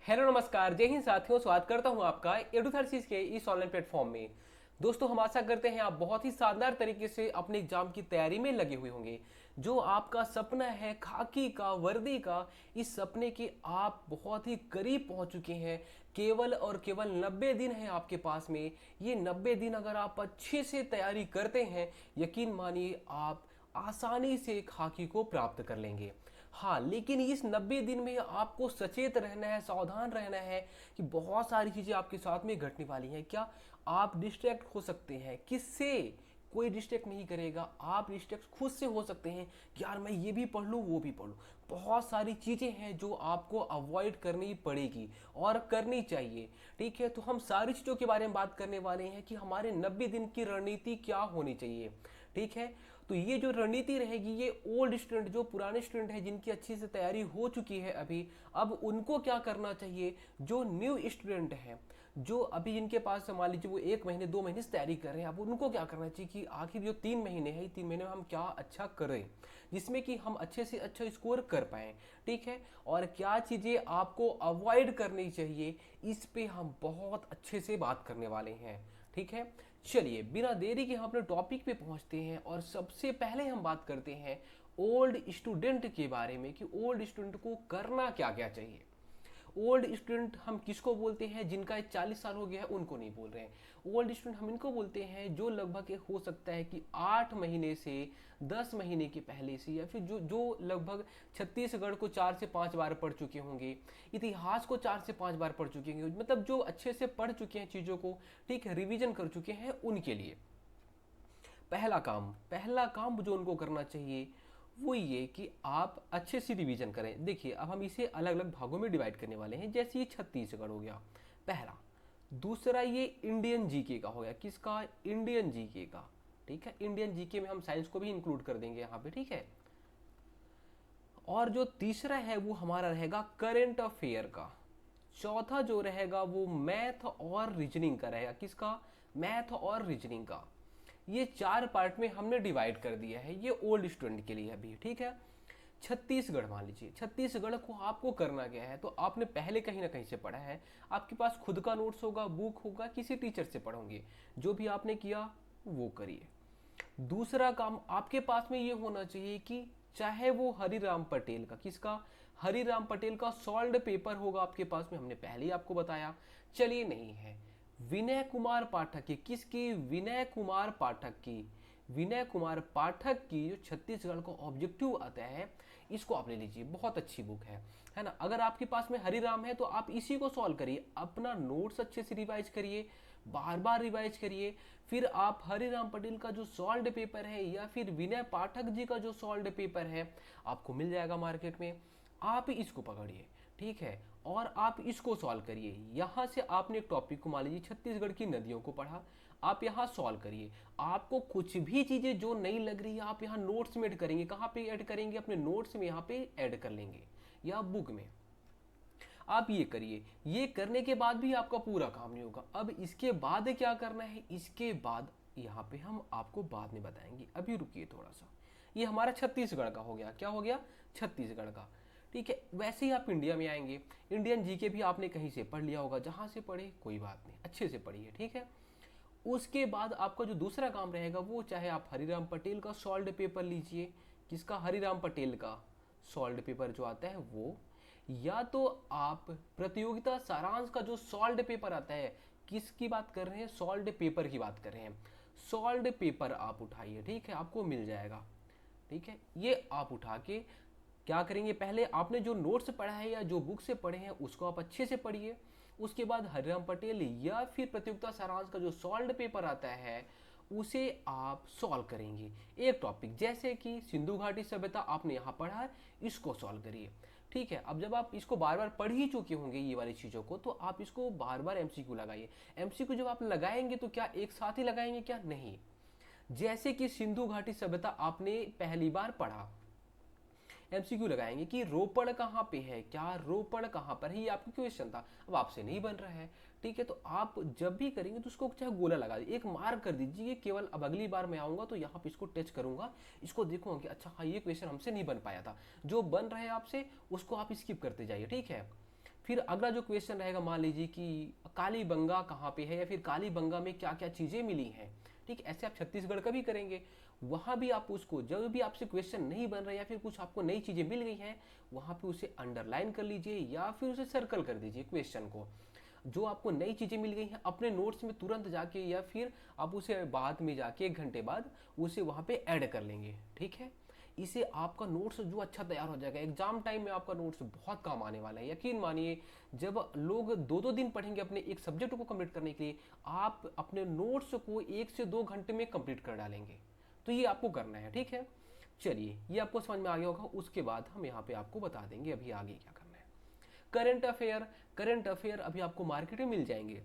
Hello नमस्कार, जय हिंद साथियों। स्वागत करता हूं आपका एडुथर्सिस के इस ऑनलाइन प्लेटफॉर्म में। दोस्तों, हम आशा करते हैं आप बहुत ही शानदार तरीके से अपने एग्जाम की तैयारी में लगे हुए होंगे। जो आपका सपना है खाकी का, वर्दी का, इस सपने के आप बहुत ही करीब पहुंच चुके हैं। केवल और केवल 90 दिन है आपके पास में। ये 90 दिन अगर आप अच्छे से तैयारी करते हैं, यकीन मानिए आप आसानी से खाकी को प्राप्त कर लेंगे। हाँ, लेकिन इस 90 दिन में आपको सचेत रहना है, सावधान रहना है कि बहुत सारी चीज़ें आपके साथ में घटने वाली हैं। क्या आप डिस्ट्रैक्ट हो सकते हैं? किससे? कोई डिस्ट्रैक्ट नहीं करेगा। आप डिस्ट्रैक्ट खुद से हो सकते हैं कि यार मैं ये भी पढ़ लूँ, वो भी पढ़ लूँ। बहुत सारी चीज़ें हैं जो आपको अवॉइड करनी पड़ेगी और करनी चाहिए। ठीक है, तो हम सारी चीज़ों के बारे में बात करने वाले हैं कि हमारे 90 दिन की रणनीति क्या होनी चाहिए। ठीक है, तो ये जो रणनीति रहेगी, ये ओल्ड स्टूडेंट, जो पुराने स्टूडेंट हैं जिनकी अच्छी से तैयारी हो चुकी है अभी, अब उनको क्या करना चाहिए। जो न्यू स्टूडेंट हैं, जो अभी जिनके पास मान लीजिए वो 1 महीने 2 महीने से तैयारी कर रहे हैं, अब उनको क्या करना चाहिए कि आखिर जो 3 महीने हैं, 3 महीने में हम क्या अच्छा करें जिसमें कि हम अच्छे से अच्छा स्कोर कर पाएँ। ठीक है, और क्या चीज़ें आपको अवॉइड करनी चाहिए, इस पे हम बहुत अच्छे से बात करने वाले हैं। ठीक है, चलिए बिना देरी के हम अपने टॉपिक पे पहुंचते हैं और सबसे पहले हम बात करते हैं ओल्ड स्टूडेंट के बारे में कि ओल्ड स्टूडेंट को करना क्या क्या चाहिए। ओल्ड स्टूडेंट हम किसको बोलते हैं? जिनका 40 साल हो गया है उनको नहीं बोल रहे हैं। ओल्ड स्टूडेंट हम इनको बोलते हैं जो लगभग हो सकता है कि 8 महीने से 10 महीने के पहले से, या फिर जो जो लगभग छत्तीसगढ़ को 4 से 5 बार पढ़ चुके होंगे, इतिहास को 4 से 5 बार पढ़ चुके होंगे, मतलब जो अच्छे से पढ़ चुके हैं चीज़ों को, ठीक है, रिविजन कर चुके हैं, उनके लिए पहला काम जो उनको करना चाहिए वो ये कि आप अच्छे से रिवीजन करें। देखिए, अब हम इसे अलग अलग भागों में डिवाइड करने वाले हैं। जैसे ये छत्तीसगढ़ हो गया पहला, दूसरा ये इंडियन जीके का हो गया। किसका? इंडियन जीके का। ठीक है, इंडियन जीके में हम साइंस को भी इंक्लूड कर देंगे यहाँ पे। ठीक है, और जो तीसरा है वो हमारा रहेगा करेंट अफेयर का। चौथा जो रहेगा वो मैथ और रीजनिंग का रहेगा। किसका? मैथ और रीजनिंग का। ये 4 पार्ट में हमने डिवाइड कर दिया है, ये ओल्ड स्टूडेंट के लिए अभी। ठीक है, छत्तीसगढ़ मान लीजिए, छत्तीसगढ़ को आपको करना क्या है, तो आपने पहले कहीं ना कहीं से पढ़ा है, आपके पास खुद का नोट्स होगा, बुक होगा, किसी टीचर से पढ़ोगे, जो भी आपने किया वो करिए। दूसरा काम आपके पास में ये होना चाहिए कि चाहे वो हरिराम पटेल का, किसका? हरिराम पटेल का सॉल्व्ड पेपर होगा आपके पास में, हमने पहले ही आपको बताया। चलिए, नहीं है विनय कुमार पाठक की। किसकी? विनय कुमार पाठक की। विनय कुमार पाठक की जो छत्तीसगढ़ का ऑब्जेक्टिव आता है, इसको आप ले लीजिए, बहुत अच्छी बुक है ना। अगर आपके पास में हरिराम है तो आप इसी को सॉल्व करिए, अपना नोट्स अच्छे से रिवाइज करिए, बार बार रिवाइज करिए। फिर आप हरिराम पटेल का जो सॉल्व्ड पेपर है या फिर विनय पाठक जी का जो सॉल्व्ड पेपर है, आपको मिल जाएगा मार्केट में, आप इसको पकड़िए। ठीक है, और आप इसको सॉल्व करिए। यहाँ से आपने एक टॉपिक को मान लीजिए छत्तीसगढ़ की नदियों को पढ़ा, आप यहाँ सॉल्व करिए। आपको कुछ भी चीज़ें जो नहीं लग रही है आप यहाँ नोट्स में ऐड करेंगे। कहाँ पे ऐड करेंगे? अपने नोट्स में यहाँ पे ऐड कर लेंगे या बुक में। आप ये करिए। ये करने के बाद भी आपका पूरा काम नहीं होगा। अब इसके बाद क्या करना है, इसके बाद यहाँ पे हम आपको बाद में बताएंगे, अभी रुकिए थोड़ा सा। ये हमारा छत्तीसगढ़ का हो गया। क्या हो गया? छत्तीसगढ़ का। ठीक है, वैसे ही आप इंडिया में आएंगे। इंडियन जीके भी आपने कहीं से पढ़ लिया होगा, जहाँ से पढ़े कोई बात नहीं, अच्छे से पढ़िए। ठीक है, उसके बाद आपका जो दूसरा काम रहेगा वो, चाहे आप हरिराम पटेल का सॉल्व्ड पेपर लीजिए। किसका? हरिराम पटेल का सॉल्व्ड पेपर जो आता है वो, या तो आप प्रतियोगिता सारांश का जो सॉल्व्ड पेपर आता है, किसकी बात कर रहे हैं? सॉल्व्ड पेपर की बात कर रहे हैं। सॉल्व्ड पेपर आप उठाइए, ठीक है, आपको मिल जाएगा। ठीक है, ये आप उठा के क्या करेंगे, पहले आपने जो नोट्स पढ़ा है या जो बुक से पढ़े हैं उसको आप अच्छे से पढ़िए। उसके बाद हरिराम पटेल या फिर प्रतियोगिता सारांश का जो सॉल्व्ड पेपर आता है उसे आप सॉल्व करेंगे। एक टॉपिक जैसे कि सिंधु घाटी सभ्यता आपने यहाँ पढ़ा है, इसको सॉल्व करिए। ठीक है, अब जब आप इसको बार बार पढ़ ही चुके होंगे ये वाली चीज़ों को, तो आप इसको बार बार एमसीक्यू लगाइए। एमसीक्यू जब आप लगाएंगे तो क्या एक साथ ही लगाएंगे? क्या नहीं। जैसे कि सिंधु घाटी सभ्यता आपने पहली बार पढ़ा, एमसीक्यू लगाएंगे कि रोपड़ कहाँ पे है, क्या रोपड़ कहाँ पर है, ये आपका क्वेश्चन था, अब आपसे नहीं बन रहा है। ठीक है, तो आप जब भी करेंगे तो उसको चाहे गोला लगा दीजिए, एक मार्क कर दीजिए। केवल अब अगली बार मैं आऊंगा तो यहाँ पे इसको टच करूंगा, इसको देखूंगा कि अच्छा हाँ ये क्वेश्चन हमसे नहीं बन पाया था। जो बन रहा है आपसे उसको आप स्किप करते जाइए। ठीक है, फिर अगला जो क्वेश्चन रहेगा, मान लीजिए कि कालीबंगा कहाँ पे है या फिर कालीबंगा में क्या क्या चीज़ें मिली हैं, ठीक, ऐसे आप छत्तीसगढ़ का भी करेंगे। वहाँ भी आप उसको, जब भी आपसे क्वेश्चन नहीं बन रहा या फिर कुछ आपको नई चीज़ें मिल गई हैं, वहाँ पे उसे अंडरलाइन कर लीजिए या फिर उसे सर्कल कर दीजिए क्वेश्चन को। जो आपको नई चीज़ें मिल गई हैं अपने नोट्स में तुरंत जाके या फिर आप उसे बाद में जाके 1 घंटे बाद उसे वहाँ पे ऐड कर लेंगे, ठीक है। इसे आपका नोट्स जो अच्छा तैयार हो जाएगा, एग्जाम टाइम में आपका नोट्स बहुत काम आने वाला है। यकीन मानिए, जब लोग 2-2 दिन पढ़ेंगे अपने एक सब्जेक्ट को कंप्लीट करने के लिए, आप अपने नोट्स को 1 से 2 घंटे में कंप्लीट कर डालेंगे। तो ये आपको करना है, ठीक है। चलिए, ये आपको समझ में आ गया होगा। उसके बाद हम यहाँ पे आपको बता देंगे अभी आगे क्या करना है। करंट अफेयर, करंट अफेयर अभी आपको मार्केट में मिल जाएंगे।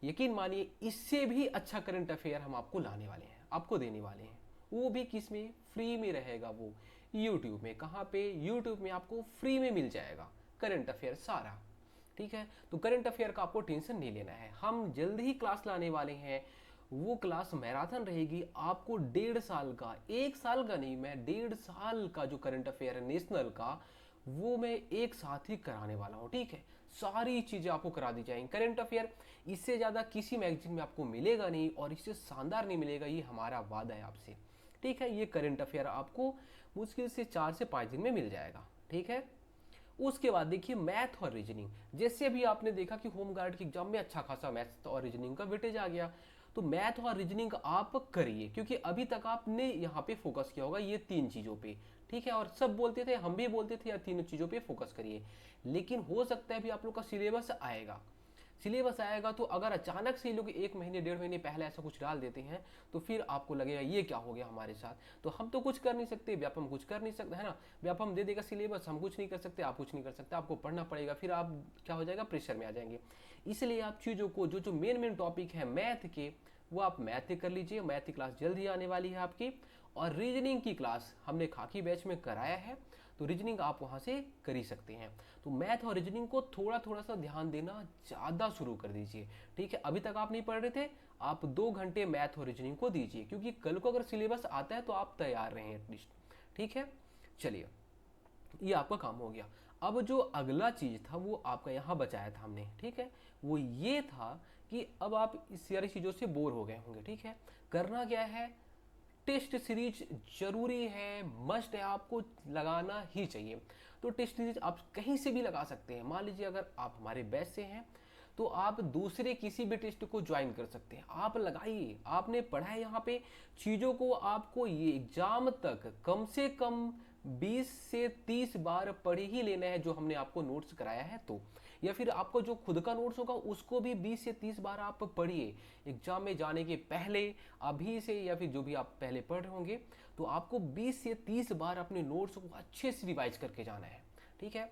यकीन मानिए, इससे भी अच्छा करंट अफेयर हम आपको लाने वाले हैं, आपको देने वाले हैं। वो भी किस में? फ्री में रहेगा वो, यूट्यूब में। कहाँ पे? यूट्यूब में आपको फ्री में मिल जाएगा करंट अफेयर सारा, ठीक है। तो करंट अफेयर का आपको टेंशन नहीं लेना है, हम जल्द ही क्लास लाने वाले हैं। वो क्लास मैराथन रहेगी, आपको 1.5 साल का, 1 साल का नहीं, मैं 1.5 साल का जो करंट अफेयर है नेशनल का, वो मैं एक साथ ही कराने वाला हूँ, ठीक है। सारी चीज़ें आपको करा दी जाएंगी। करंट अफेयर इससे ज़्यादा किसी मैगजीन में आपको मिलेगा नहीं और इससे शानदार नहीं मिलेगा, ये हमारा वादा है आपसे, ठीक है। ये करंट अफेयर आपको मुश्किल से 4 से 5 दिन में मिल जाएगा, ठीक है। उसके बाद देखिए मैथ और रीजनिंग। जैसे अभी आपने देखा कि होम गार्ड की एग्जाम में अच्छा खासा मैथ और रीजनिंग का वेटेज आ गया, तो मैथ और रीजनिंग आप करिए, क्योंकि अभी तक आपने यहाँ पे फोकस किया होगा ये 3 चीज़ों पे, ठीक है। और सब बोलते थे, हम भी बोलते थे, या 3 चीज़ों पे फोकस करिए। लेकिन हो सकता है अभी आप लोग का सिलेबस आएगा, सिलेबस आएगा तो अगर अचानक से ये लोग 1 महीने 1.5 महीने पहले ऐसा कुछ डाल देते हैं, तो फिर आपको लगेगा ये क्या हो गया हमारे साथ। तो हम तो कुछ कर नहीं सकते, व्यापम कुछ कर नहीं सकते, है ना। व्यापम दे देगा सिलेबस, हम कुछ नहीं कर सकते, आप कुछ नहीं कर सकते, आपको पढ़ना पड़ेगा। फिर आप क्या हो जाएगा, प्रेशर में आ जाएंगे। इसलिए आप चीज़ों को, जो जो मेन टॉपिक है मैथ के, वो आप मैथ कर लीजिए। मैथ की क्लास जल्द ही आने वाली है आपकी। और रीजनिंग की क्लास हमने खाकी बैच में कराया है, तो रीजनिंग आप वहाँ से कर ही सकते हैं। तो मैथ और रीजनिंग को थोड़ा थोड़ा सा ध्यान देना ज़्यादा शुरू कर दीजिए, ठीक है। अभी तक आप नहीं पढ़ रहे थे, आप 2 घंटे मैथ और रीजनिंग को दीजिए, क्योंकि कल को अगर सिलेबस आता है तो आप तैयार रहें एटलीस्ट, ठीक है। चलिए, ये आपका काम हो गया। अब जो अगला चीज़ था वो आपका यहाँ बचाया था हमने, ठीक है। वो ये था कि अब आप इस सारी चीज़ों से बोर हो गए होंगे, ठीक है। करना क्या है, टेस्ट सीरीज जरूरी है, मस्ट है, आपको लगाना ही चाहिए। तो टेस्ट सीरीज आप कहीं से भी लगा सकते हैं। मान लीजिए अगर आप हमारे बैच से हैं, तो आप दूसरे किसी भी टेस्ट को ज्वाइन कर सकते हैं, आप लगाइए। आपने पढ़ा है यहाँ पे चीज़ों को, आपको ये एग्जाम तक कम से कम 20 से 30 बार पढ़ ही लेना है, जो हमने आपको नोट्स कराया है। तो या फिर आपको जो खुद का नोट्स होगा उसको भी 20 से 30 बार आप पढ़िए एग्जाम में जाने के पहले, अभी से, या फिर जो भी आप पहले पढ़ रहे होंगे। तो आपको 20 से 30 बार अपने नोट्स को अच्छे से रिवाइज करके जाना है, ठीक है।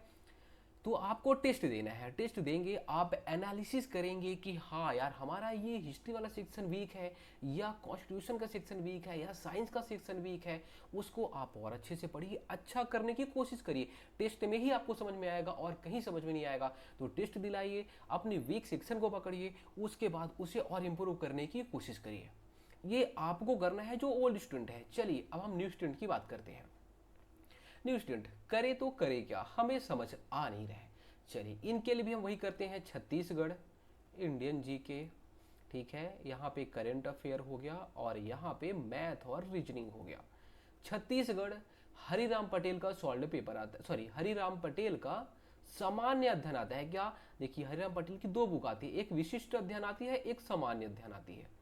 तो आपको टेस्ट देना है, टेस्ट देंगे, आप एनालिसिस करेंगे कि हाँ यार हमारा ये हिस्ट्री वाला सेक्शन वीक है, या कॉन्स्टिट्यूशन का सेक्शन वीक है, या साइंस का सेक्शन वीक है। उसको आप और अच्छे से पढ़िए, अच्छा करने की कोशिश करिए। टेस्ट में ही आपको समझ में आएगा और कहीं समझ में नहीं आएगा। तो टेस्ट दिलाइए, अपने वीक सेक्शन को पकड़िए, उसके बाद उसे और इम्प्रूव करने की कोशिश करिए। ये आपको करना है जो ओल्ड स्टूडेंट है। चलिए, अब हम न्यू स्टूडेंट की बात करते हैं। न्यू स्टूडेंट करे तो करे क्या, हमें समझ आ नहीं रहा है। चलिए, इनके लिए भी हम वही करते हैं, छत्तीसगढ़ इंडियन जीके, ठीक है। यहाँ पे करंट अफेयर हो गया और यहाँ पे मैथ और रीजनिंग हो गया। छत्तीसगढ़, हरिराम पटेल का सॉल्व पेपर आता है, सॉरी, हरिराम पटेल का सामान्य अध्ययन आता है। क्या? देखिए, हरिराम पटेल की 2 बुक आती है, एक विशिष्ट अध्ययन आती है, एक सामान्य अध्ययन आती है।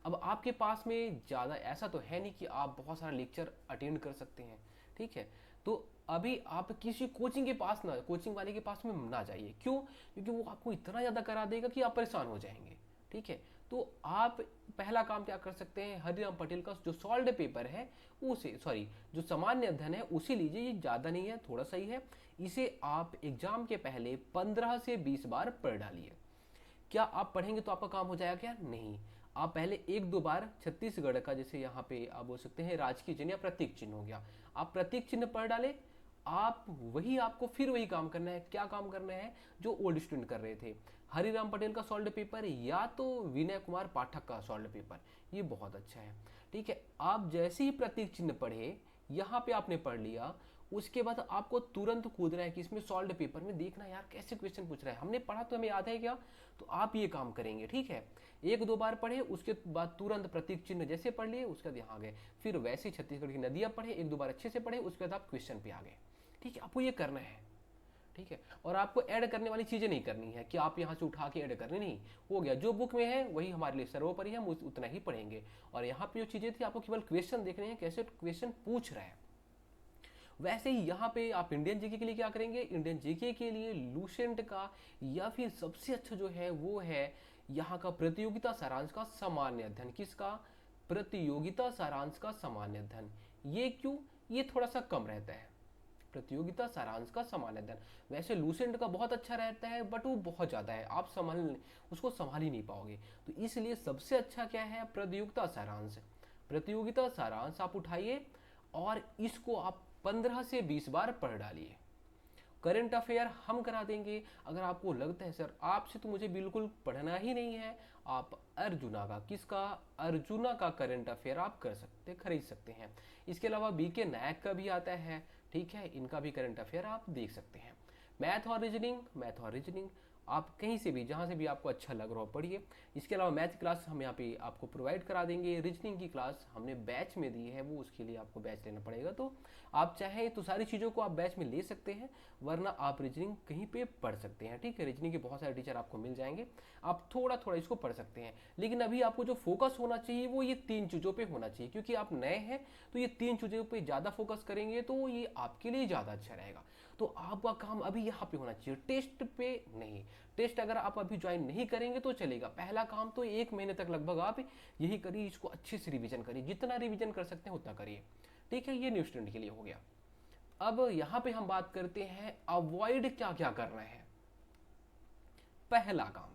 अब आपके पास में ज़्यादा ऐसा तो है नहीं कि आप बहुत सारा लेक्चर अटेंड कर सकते हैं, ठीक है। तो अभी आप किसी कोचिंग के पास ना, कोचिंग वाले के पास में ना जाइए। क्यों? क्योंकि वो आपको इतना ज़्यादा करा देगा कि आप परेशान हो जाएंगे, ठीक है। तो आप पहला काम क्या कर सकते हैं, हरिराम पटेल का जो सॉल्व पेपर है उसे, सॉरी, जो सामान्य अध्ययन है उसे लीजिए। ये ज़्यादा नहीं है, थोड़ा सा ही है। इसे आप एग्जाम के पहले 15 से 20 बार पढ़ डालिए। क्या आप पढ़ेंगे तो आपका काम हो जाएगा क्या? नहीं। आप पहले 1-2 बार छत्तीसगढ़ का, जैसे यहाँ पे आप बोल सकते हैं राजकीय चिन्ह या प्रतीक चिन्ह हो गया, आप प्रतीक चिन्ह पढ़ डाले। आप वही, आपको फिर वही काम करना है। क्या काम करना है? जो ओल्ड स्टूडेंट कर रहे थे, हरिराम पटेल का सॉल्व पेपर या तो विनय कुमार पाठक का सॉल्व पेपर, ये बहुत अच्छा है, ठीक है। आप जैसे ही प्रतीक चिन्ह पढ़े, यहाँ पे आपने पढ़ लिया, उसके बाद आपको तुरंत कूदना है कि इसमें सॉल्व पेपर में देखना यार कैसे क्वेश्चन पूछ रहा है, हमने पढ़ा तो हमें याद है क्या, तो आप ये काम करेंगे। ठीक है, एक दो बार पढ़े, उसके बाद तुरंत प्रतीक चिन्ह जैसे पढ़ लिए, उसके बाद यहाँ गए, फिर वैसे ही छत्तीसगढ़ की नदियाँ पढ़े, एक दो बार अच्छे से पढ़े, उसके बाद आप क्वेश्चन पे आ गए। ठीक है, आपको ये करना है। ठीक है, और आपको ऐड करने वाली चीज़ें नहीं करनी है कि आप यहाँ से उठा के ऐड करनी, नहीं, हो गया जो बुक में है वही हमारे लिए सर्वोपरि है, हम उतना ही पढ़ेंगे। और यहाँ पे जो चीज़ें थी आपको केवल क्वेश्चन देखने हैं कैसे क्वेश्चन पूछ रहे हैं। वैसे ही यहाँ पे आप इंडियन जीके के लिए क्या करेंगे, इंडियन जीके के लिए लूसेंट का या फिर सबसे अच्छा जो है वो है यहाँ का प्रतियोगिता सारांश का सामान्य अध्ययन। किसका, प्रतियोगिता सारांश का सामान्य अध्ययन। ये क्यों, ये थोड़ा सा कम रहता है, प्रतियोगिता सारांश का सामान्य अध्ययन। वैसे लूसेंट का बहुत अच्छा रहता है बट वो बहुत ज़्यादा है, आप उसको संभाल ही नहीं पाओगे, तो इसलिए सबसे अच्छा क्या है, प्रतियोगिता सारांश। प्रतियोगिता सारांश आप उठाइए और इसको आप 15 से 20 बार पढ़ डालिए। करंट अफेयर हम करा देंगे। अगर आपको लगता है सर आपसे तो मुझे बिल्कुल पढ़ना ही नहीं है, आप अर्जुना का, किसका, अर्जुना का करंट अफेयर आप कर सकते, खरीद सकते हैं। इसके अलावा बीके नायक का भी आता है, ठीक है, इनका भी करंट अफेयर आप देख सकते हैं। मैथ और रीजनिंग, मैथ और रीजनिंग आप कहीं से भी जहाँ से भी आपको अच्छा लग रहा हो पढ़िए। इसके अलावा मैथ क्लास हम यहाँ पे आपको प्रोवाइड करा देंगे। रीजनिंग की क्लास हमने बैच में दी है, वो उसके लिए आपको बैच लेना पड़ेगा, तो आप चाहें तो सारी चीज़ों को आप बैच में ले सकते हैं, वरना आप रीजनिंग कहीं पे पढ़ सकते हैं। ठीक है, रीजनिंग के बहुत सारे टीचर आपको मिल जाएंगे, आप थोड़ा थोड़ा इसको पढ़ सकते हैं। लेकिन अभी आपको जो फोकस होना चाहिए वो ये 3 चीज़ों पे होना चाहिए, क्योंकि आप नए हैं तो ये 3 चीज़ों पे ज़्यादा फोकस करेंगे तो ये आपके लिए ज़्यादा अच्छा रहेगा। तो आपका काम अभी यहाँ पे होना चाहिए, टेस्ट पे नहीं। टेस्ट अगर आप अभी ज्वाइन नहीं करेंगे तो चलेगा, पहला काम तो 1 महीने तक लगभग आप यही करिए, इसको अच्छे से रिवीजन करिए, जितना रिवीजन कर सकते हैं उतना करिए। ठीक है, ये न्यू स्टूडेंट के लिए हो गया। अब यहाँ पे हम बात करते हैं अवॉइड क्या क्या करना है। पहला काम,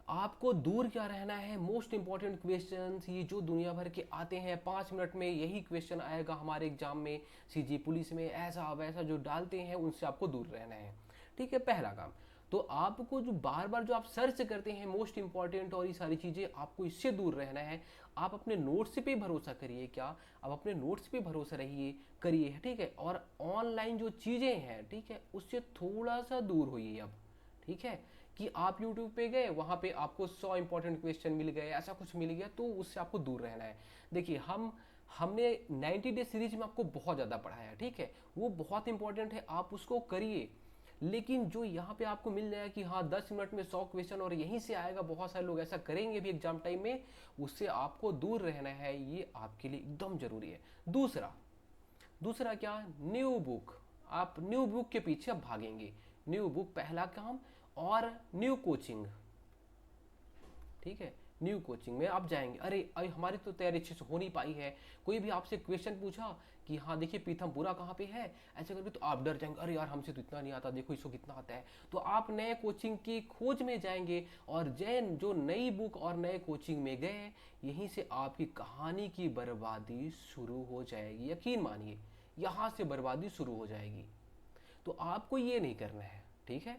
आपको दूर क्या रहना है, मोस्ट इंपॉर्टेंट क्वेश्चंस ये जो दुनिया भर के आते हैं, 5 मिनट में यही क्वेश्चन आएगा हमारे एग्जाम में, सीजी पुलिस में, ऐसा वैसा जो डालते हैं उनसे आपको दूर रहना है। ठीक है, पहला काम। तो आपको जो बार बार जो आप सर्च करते हैं मोस्ट इंपॉर्टेंट और ये सारी चीज़ें, आपको इससे दूर रहना है। आप अपने नोट्स पे भरोसा करिए, क्या आप अपने नोट्स पे भरोसा रहिए करिए। ठीक है, और ऑनलाइन जो चीज़ें हैं, ठीक है, उससे थोड़ा सा दूर होइए अब। ठीक है, कि आप YouTube पे गए, वहाँ पे आपको 100 इंपॉर्टेंट क्वेश्चन मिल गए, ऐसा कुछ मिल गया, तो उससे आपको दूर रहना है। देखिए हमने 90 डे सीरीज में आपको बहुत ज़्यादा पढ़ाया, ठीक है, वो बहुत इंपॉर्टेंट है, आप उसको करिए। लेकिन जो यहाँ पे आपको मिल जाए कि हाँ 10 मिनट में 100 क्वेश्चन और यहीं से आएगा, बहुत सारे लोग ऐसा करेंगे भी एग्जाम टाइम में, उससे आपको दूर रहना है, ये आपके लिए एकदम जरूरी है। दूसरा क्या, न्यू बुक। आप न्यू बुक के पीछे अब भागेंगे, न्यू बुक पहला काम, और न्यू कोचिंग। ठीक है, न्यू कोचिंग में आप जाएंगे, अरे हमारी तो तैयारी अच्छे से हो नहीं पाई है, कोई भी आपसे क्वेश्चन पूछा कि हाँ देखिए पीथमपुरा कहाँ पे है, ऐसे करके, तो आप डर जाएंगे, अरे यार हमसे तो इतना नहीं आता, देखो इसको कितना आता है। तो आप नए कोचिंग की खोज में जाएंगे, और जो नई बुक और नए कोचिंग में गए, यहीं से आपकी कहानी की बर्बादी शुरू हो जाएगी, यकीन मानिए यहाँ से बर्बादी शुरू हो जाएगी। तो आपको ये नहीं करना है, ठीक है।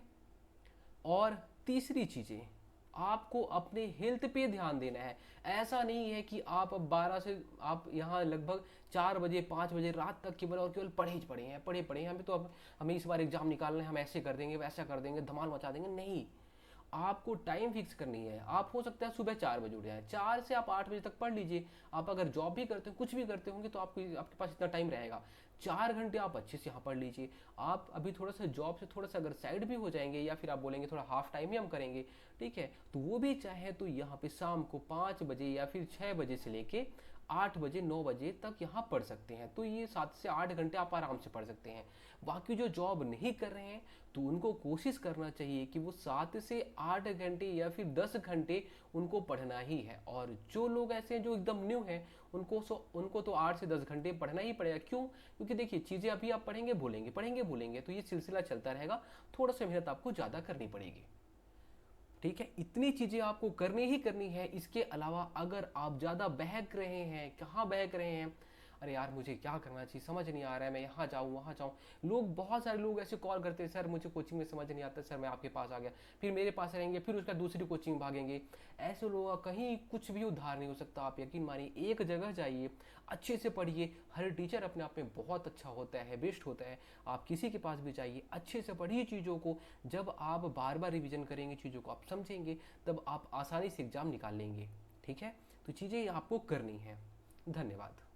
और तीसरी चीज़ें, आपको अपने हेल्थ पे ध्यान देना है। ऐसा नहीं है कि आप अब 12 से आप यहाँ लगभग 4 बजे 5 बजे रात तक केवल और केवल पढ़े हमें तो अब हमें इस बार एग्जाम निकालना है, हम ऐसे कर देंगे वैसा कर देंगे, धमाल मचा देंगे, नहीं। आपको टाइम फिक्स करनी है। आप हो सकता है सुबह 4 बजे उठ जाए, 4 से आप 8 बजे तक पढ़ लीजिए। आप अगर जॉब भी करते हो, कुछ भी करते होंगे, तो आपके पास इतना टाइम रहेगा, 4 घंटे आप अच्छे से यहाँ पढ़ लीजिए। आप अभी थोड़ा सा जॉब से थोड़ा सा अगर साइड भी हो जाएंगे, या फिर आप बोलेंगे थोड़ा हाफ टाइम ही हम करेंगे, ठीक है, तो वो भी चाहे तो यहाँ पे शाम को 5 बजे या फिर 6 बजे से लेके 8 बजे 9 बजे तक यहाँ पढ़ सकते हैं। तो ये 7 से 8 घंटे आप आराम से पढ़ सकते हैं। बाकी जो जॉब नहीं कर रहे हैं, तो उनको कोशिश करना चाहिए कि वो 7 से 8 घंटे या फिर 10 घंटे उनको पढ़ना ही है। और जो लोग ऐसे हैं जो एकदम न्यू हैं, उनको तो 8 से 10 घंटे पढ़ना ही पड़ेगा। क्यों? क्योंकि देखिए चीज़ें अभी आप पढ़ेंगे भूलेंगे, तो ये सिलसिला चलता रहेगा, थोड़ा सा मेहनत आपको ज़्यादा करनी पड़ेगी। ठीक है, इतनी चीज़ें आपको करनी ही करनी है। इसके अलावा अगर आप ज़्यादा बहक रहे हैं, कहाँ बहक रहे हैं, अरे यार मुझे क्या करना चाहिए, समझ नहीं आ रहा है, मैं यहाँ जाऊँ वहाँ जाऊँ। लोग, बहुत सारे लोग ऐसे कॉल करते हैं, सर मुझे कोचिंग में समझ नहीं आता, सर मैं आपके पास आ गया, फिर मेरे पास रहेंगे, फिर उसका दूसरी कोचिंग भागेंगे। ऐसे लोगों का कहीं कुछ भी उद्धार नहीं हो सकता। आप यकीन मानिए, एक जगह जाइए, अच्छे से पढ़िए। हर टीचर अपने आप में बहुत अच्छा होता है, बेस्ट होता है। आप किसी के पास भी जाइए, अच्छे से पढ़िए चीज़ों को। जब आप बार बार रिवीजन करेंगे, चीज़ों को आप समझेंगे, तब आप आसानी से एग्ज़ाम निकाल लेंगे। ठीक है, तो चीज़ें आपको करनी है। धन्यवाद।